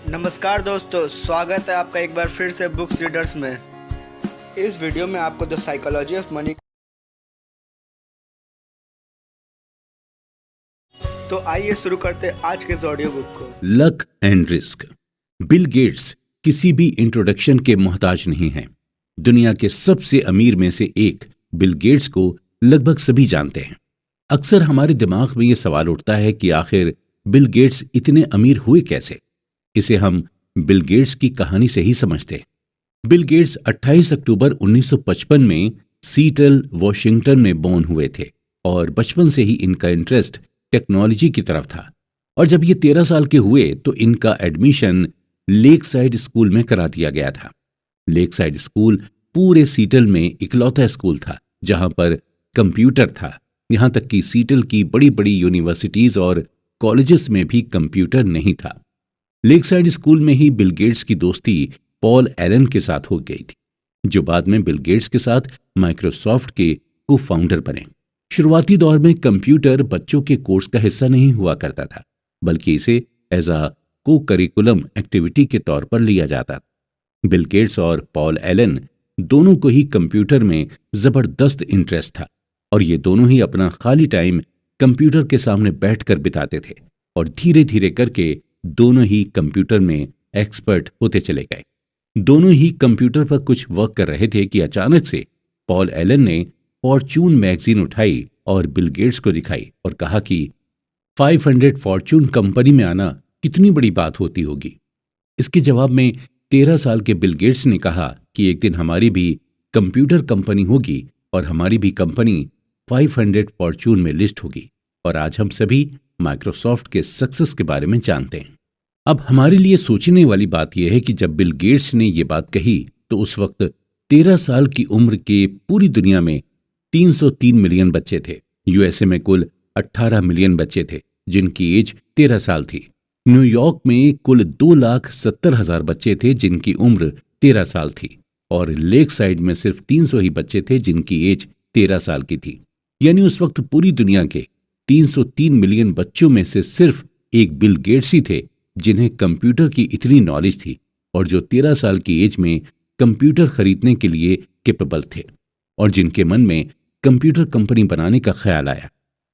नमस्कार दोस्तों, स्वागत है आपका एक बार फिर से बुक्स रीडर्स में। इस वीडियो में आपको द साइकोलॉजी ऑफ मनी। तो आइए शुरू करते हैं आज के इस ऑडियो बुक को। Luck and risk. Bill Gates किसी भी इंट्रोडक्शन के मोहताज नहीं हैं। दुनिया के सबसे अमीर में से एक बिल गेट्स को लगभग सभी जानते हैं। अक्सर हमारे दिमाग में यह सवाल उठता है कि आखिर बिल गेट्स इतने अमीर हुए कैसे। इसे हम बिल गेट्स की कहानी से ही समझते हैं। बिल गेट्स 28 अक्टूबर 1955 में सीटल, वॉशिंगटन में बॉर्न हुए थे और बचपन से ही इनका इंटरेस्ट टेक्नोलॉजी की तरफ था। और जब ये 13 साल के हुए तो इनका एडमिशन लेक साइड स्कूल में करा दिया गया था। लेक साइड स्कूल पूरे सीटल में इकलौता स्कूल था जहां पर कंप्यूटर था। यहां तक कि सीटल की बड़ी बड़ी यूनिवर्सिटीज और कॉलेजेस में भी कंप्यूटर नहीं था। लेक साइड स्कूल में ही बिल गेट्स की दोस्ती पॉल एलन के साथ हो गई थी, जो बाद में बिल गेट्स के साथ माइक्रोसॉफ्ट के को फाउंडर बने। शुरुआती दौर में कंप्यूटर बच्चों के कोर्स का हिस्सा नहीं हुआ करता था, बल्कि इसे एज अ को करिकुलम एक्टिविटी के तौर पर लिया जाता था। बिल गेट्स और पॉल एलन दोनों को ही कंप्यूटर में जबरदस्त इंटरेस्ट था और ये दोनों ही अपना खाली टाइम कंप्यूटर के सामने बैठकर बिताते थे और धीरे धीरे करके दोनों ही कंप्यूटर में एक्सपर्ट होते चले गए। दोनों ही कंप्यूटर पर कुछ वर्क कर रहे थे कि अचानक से पॉल एलन ने फॉर्च्यून मैगजीन उठाई और बिल गेट्स को दिखाई और कहा कि 500 फॉर्च्यून कंपनी में आना कितनी बड़ी बात होती होगी। इसके जवाब में 13 साल के बिल गेट्स ने कहा कि एक दिन हमारी भी कंप्यूटर कंपनी होगी और हमारी भी कंपनी 500 फॉर्च्यून में लिस्ट होगी। और आज हम सभी माइक्रोसॉफ्ट के सक्सेस के बारे में जानते हैं। अब हमारे लिए सोचने वाली बात यह है कि जब बिल गेट्स ने यह बात कही तो उस वक्त 13 साल की उम्र के पूरी दुनिया में 303 मिलियन बच्चे थे। यूएसए में कुल 18 मिलियन बच्चे थे जिनकी एज 13 साल थी। न्यूयॉर्क में कुल 2,70,000 बच्चे थे जिनकी उम्र 13 साल थी और लेक साइड में सिर्फ 300 ही बच्चे थे जिनकी एज 13 साल की थी। यानी उस वक्त पूरी दुनिया के 303 मिलियन बच्चों में से सिर्फ एक बिल गेट्स ही थे जिन्हें कंप्यूटर की इतनी नॉलेज थी और जो 13 साल की एज में कंप्यूटर खरीदने के लिए कैपेबल थे और जिनके मन में कंप्यूटर कंपनी बनाने का ख्याल आया।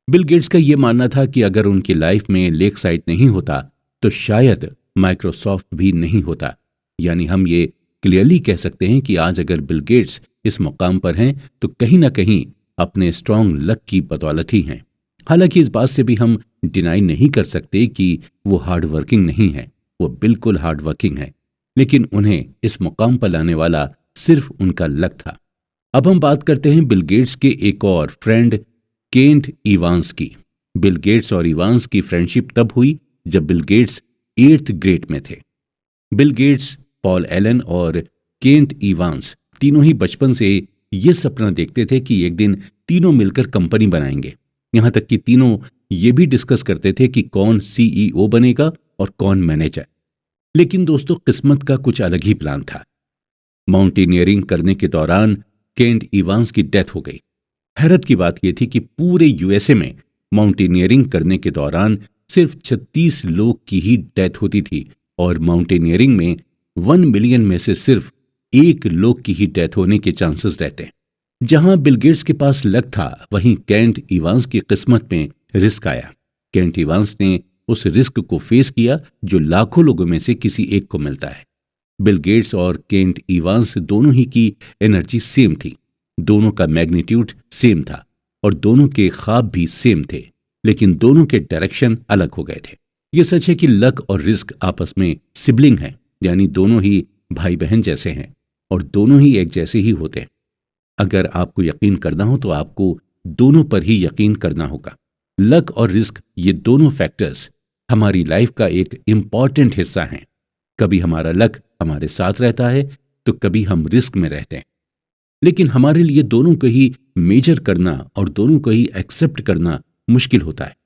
बिल गेट्स का यह मानना था कि अगर उनकी लाइफ में लेक साइड नहीं होता तो शायद माइक्रोसॉफ्ट भी नहीं होता। यानी हम ये क्लियरली कह सकते हैं कि आज अगर बिल गेट्स इस मुकाम पर हैं तो कहीं ना कहीं अपने स्ट्रॉन्ग लक की बदौलत ही हैं। हालांकि इस बात से भी हम डिनाई नहीं कर सकते कि वो हार्ड वर्किंग नहीं है, वो बिल्कुल हार्ड वर्किंग है, लेकिन उन्हें इस मुकाम पर लाने वाला सिर्फ उनका लक था। अब हम बात करते हैं बिल गेट्स के एक और फ्रेंड केंट इवांस की। बिल गेट्स और इवांस की फ्रेंडशिप तब हुई जब बिल गेट्स 8th ग्रेड में थे। बिल गेट्स, पॉल एलन और केंट इवांस तीनों ही बचपन से ये सपना देखते थे कि एक दिन तीनों मिलकर कंपनी बनाएंगे। यहां तक कि तीनों ये भी डिस्कस करते थे कि कौन सीईओ बनेगा और कौन मैनेजर। लेकिन दोस्तों, किस्मत का कुछ अलग ही प्लान था। माउंटेनियरिंग करने के दौरान केंट इवांस की डेथ हो गई। हैरत की बात यह थी कि पूरे यूएसए में माउंटेनियरिंग करने के दौरान सिर्फ 36 लोग की ही डेथ होती थी और माउंटेनियरिंग में 1 मिलियन में से सिर्फ 1 लोग की ही डेथ होने के चांसेस रहते हैं। जहां बिल गेट्स के पास लक था वहीं केंट इवांस की किस्मत में रिस्क आया। केंट इवांस ने उस रिस्क को फेस किया जो लाखों लोगों में से किसी एक को मिलता है। बिल गेट्स और केंट इवांस दोनों ही की एनर्जी सेम थी, दोनों का मैग्नीट्यूड सेम था और दोनों के ख्वाब भी सेम थे, लेकिन दोनों के डायरेक्शन अलग हो गए थे। यह सच है कि लक और रिस्क आपस में सिबलिंग हैं, यानी दोनों ही भाई बहन जैसे हैं और दोनों ही एक जैसे ही होते हैं। अगर आपको यकीन करना हो तो आपको दोनों पर ही यकीन करना होगा। लक और रिस्क, ये दोनों फैक्टर्स हमारी लाइफ का एक इंपॉर्टेंट हिस्सा हैं। कभी हमारा लक हमारे साथ रहता है तो कभी हम रिस्क में रहते हैं, लेकिन हमारे लिए दोनों को ही मेजर करना और दोनों को ही एक्सेप्ट करना मुश्किल होता है।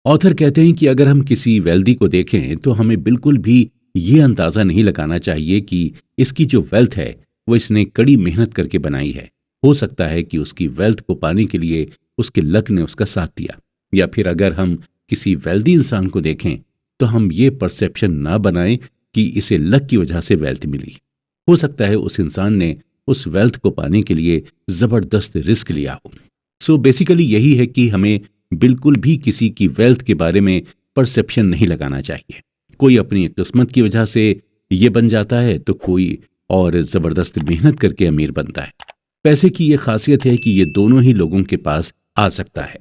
ऑथर कहते हैं कि अगर हम किसी वेल्दी को देखें तो हमें बिल्कुल भी ये अंदाजा नहीं लगाना चाहिए कि इसकी जो वेल्थ है वो इसने कड़ी मेहनत करके बनाई है। हो सकता है कि उसकी वेल्थ को पाने के लिए उसके लक ने उसका साथ दिया। या फिर अगर हम किसी वेल्दी इंसान को देखें तो हम ये परसेप्शन ना बनाएं कि इसे लक की वजह से वेल्थ मिली। हो सकता है उस इंसान ने उस वेल्थ को पाने के लिए जबरदस्त रिस्क लिया हो। सो बेसिकली यही है कि हमें बिल्कुल भी किसी की वेल्थ के बारे में परसेप्शन नहीं लगाना चाहिए। कोई अपनी किस्मत की वजह से ये बन जाता है तो कोई और जबरदस्त मेहनत करके अमीर बनता है। पैसे की ये खासियत है कि ये दोनों ही लोगों के पास आ सकता है।